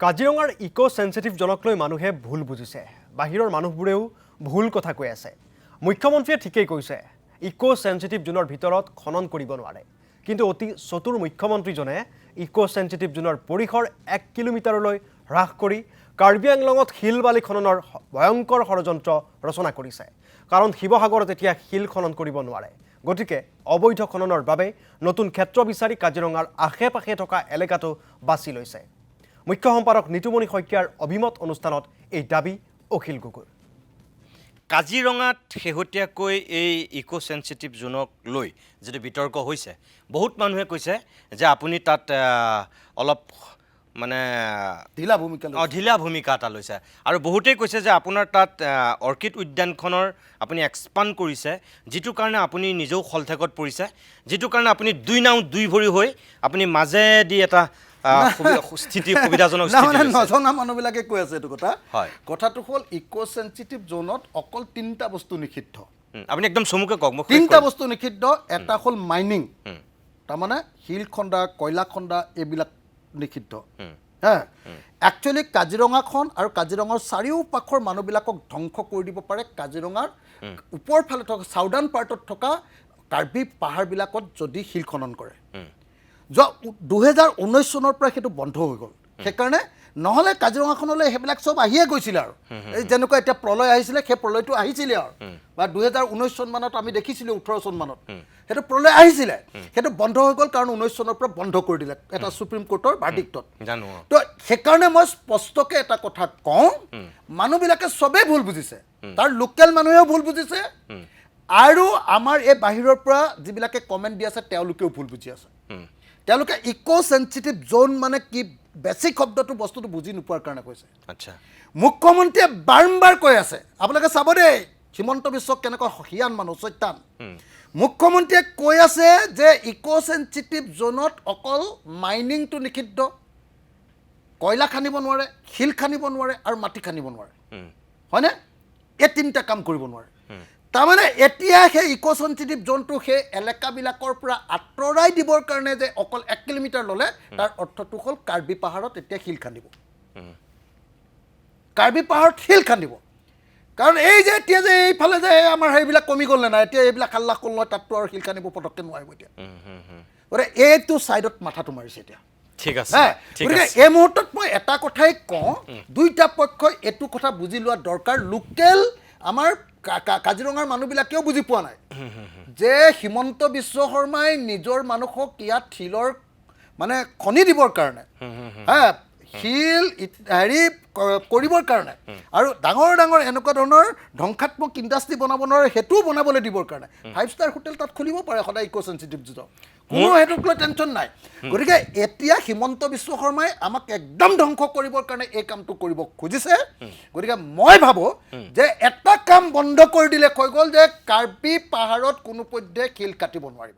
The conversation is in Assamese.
কাজিৰঙাৰ ইকো সেন্সিটিভ জনক লৈ মানুহে ভুল বুজিছে। বাহিৰৰ মানুহবোৰেও ভুল কথা কৈ আছে। মুখ্যমন্ত্ৰীয়ে ঠিকেই কৈছে, ইকো সেন্সিটিভ জোনৰ ভিতৰত খনন কৰিব নোৱাৰে। কিন্তু অতি চতুৰ মুখ্যমন্ত্ৰীজনে ইকো সেন্সিটিভ জোনৰ পৰিসৰ 1 কিলোমিটাৰলৈ হ্ৰাস কৰি কাৰ্বি আংলঙত শিল বালি খননৰ ভয়ংকৰ ষড়যন্ত্ৰ ৰচনা কৰিছে। কাৰণ শিৱসাগৰত এতিয়া শিল খনন কৰিব নোৱাৰে। গতিকে অবৈধ খননৰ বাবে নতুন ক্ষেত্ৰ বিচাৰি কাজিৰঙাৰ আশে-পাশে থকা এলেকাটো বাছি লৈছে। মুখ্য সম্পাদক নিতুমণি শইকীয়াৰ অভিমত অনুষ্ঠানত এই দাবী অখিল গগৈৰ। কাজিৰঙাত শেহতীয়াকৈ এই ইকো সেন্সিটিভ জোনক লৈ যদি বিতৰ্ক হৈছে, বহুত মানুহে কৈছে যে আপুনি তাত অলপ মানে ঢিলা ভূমিকা এটা লৈছে। আৰু বহুতেই কৈছে যে আপোনাৰ তাত অৰ্কিড উদ্যানখনৰ আপুনি এক্সপাণ্ড কৰিছে, যিটোৰ কাৰণে আপুনি নিজেও খলঠেকত পৰিছে, যিটোৰ কাৰণে আপুনি দুই নাও দুই ভৰি হৈ আপুনি মাজেদি এটা সুবিধাজনক নজনা মানুহবিলাকে কৈ আছে এইটো কথা। কথাটো হ'ল ইকো সেন্সিটিভ জোনত অকল 3টা বস্তু নিষিদ্ধ। আপুনি একদম চমুকে কওক। 3টা বস্তু নিষিদ্ধ। এটা হ'ল মাইনিং, তাৰমানে শিল খন্দা, কয়লা খন্দা, এইবিলাক নিষিদ্ধ। একচুৱেলি কাজিৰঙাখন আৰু কাজিৰঙাৰ চাৰিওপাশৰ মানুহবিলাকক ধ্বংস কৰি দিব পাৰে কাজিৰঙাৰ ওপৰ ফালে থকা চাউদাৰ্ণ পাৰ্টত থকা কাৰ্বি পাহাৰবিলাকত যদি শিল খনন কৰে। 2019 চনৰ পৰা সেইটো বন্ধ হৈ গ'ল। সেইকাৰণে নহ'লে কাজিৰঙাখনলৈ সেইবিলাক চব আহিয়ে গৈছিলে আৰু এই যেনেকুৱা এতিয়া প্ৰলয় আহিছিলে, সেই প্ৰলয়টো আহিছিলে আৰু বা 2019 চন মানত আমি দেখিছিলোঁ, 18 চন মানত সেইটো প্ৰলয় আহিছিলে। সেইটো বন্ধ হৈ গ'ল কাৰণ 19 চনৰ পৰা বন্ধ কৰি দিলে এটা সুপ্ৰিম কোৰ্টৰ ভাৰ্ডিক্টত। তো সেইকাৰণে মই স্পষ্টকৈ এটা কথা কওঁ, মানুহবিলাকে চবেই ভুল বুজিছে। তাৰ লোকেল মানুহেও ভুল বুজিছে আৰু আমাৰ এই বাহিৰৰ পৰা যিবিলাকে কমেণ্ট দি আছে তেওঁলোকেও ভুল বুজি আছে। তেওঁলোকে ইকো সেন্সিটিভ জোন মানে কি বেছিক শব্দটো বস্তুটো বুজি নোপোৱাৰ কাৰণে কৈছে। আচ্ছা, মুখ্যমন্ত্ৰীয়ে বাৰম্বাৰ কৈ আছে, আপোনালোকে চাব দেই হিমন্ত বিশ্বক কেনেকুৱা হিয়ান মানুহ চৈতান। মুখ্যমন্ত্ৰীয়ে কৈ আছে যে ইকো সেন্সিটিভ জোনত অকল মাইনিংটো নিষিদ্ধ, কয়লা খান্দিব নোৱাৰে, শিল খান্দিব নোৱাৰে আৰু মাটি খান্দিব নোৱাৰে, হয়নে? এই 3টা কাম কৰিব নোৱাৰে। তাৰমানে এতিয়া সেই ইকো সেন্সিটিভ জোনটো সেই এলেকাবিলাকৰ পৰা আঁতৰাই দিবৰ কাৰণে যে অকল 1 কিলোমিটাৰ ল'লে, তাৰ অৰ্থটো হ'ল কাৰ্বি পাহাৰত এতিয়া শিল খান্দিব। কাৰ্বি পাহাৰত শিল খান্দিব কাৰণ এই যে এতিয়া যে এইফালে যে আমাৰ সেইবিলাক কমি গ'ল নে নাই, এতিয়া এইবিলাক হাল্লা কল তাততো আৰু শিল খান্দিব পটককৈ নোৱাৰিব এতিয়া। গতিকে এইটো ছাইডত মাথাটো মাৰিছে এতিয়া। ঠিক আছে। গতিকে এই মুহূৰ্তত মই এটা কথাই কওঁ, দুইটা পক্ষই এইটো কথা বুজি লোৱা দৰকাৰ। লোকেল আমাৰ কাজিৰঙাৰ মানুহবিলাকেও বুজি পোৱা নাই যে হিমন্ত বিশ্ব শৰ্মাই নিজৰ মানুহক ইয়াত শিলৰ মানে খনি দিবৰ কাৰণে, শিল হেৰি কৰিবৰ কাৰণে আৰু ডাঙৰ ডাঙৰ এনেকুৱা ধৰণৰ ধ্বংসাত্মক ইণ্ডাষ্ট্ৰী বনাব নোৱাৰে, সেইটোও বনাবলৈ দিবৰ কাৰণে 5 ষ্টাৰ হোটেল তাত খুলিব পাৰে সদায় ইকো সেন্সিটিভ জোনত, কোনো সেইটোক লৈ টেনশ্যন নাই। গতিকে এতিয়া হিমন্ত বিশ্ব শৰ্মাই আমাক একদম ধ্বংস কৰিবৰ কাৰণে এই কামটো কৰিব খুজিছে। গতিকে মই ভাবোঁ যে এটা কাম বন্ধ কৰি দিলে হৈ গ'ল যে কাৰ্বি পাহাৰত কোনো পধ্যে শিল কাটিব নোৱাৰিব।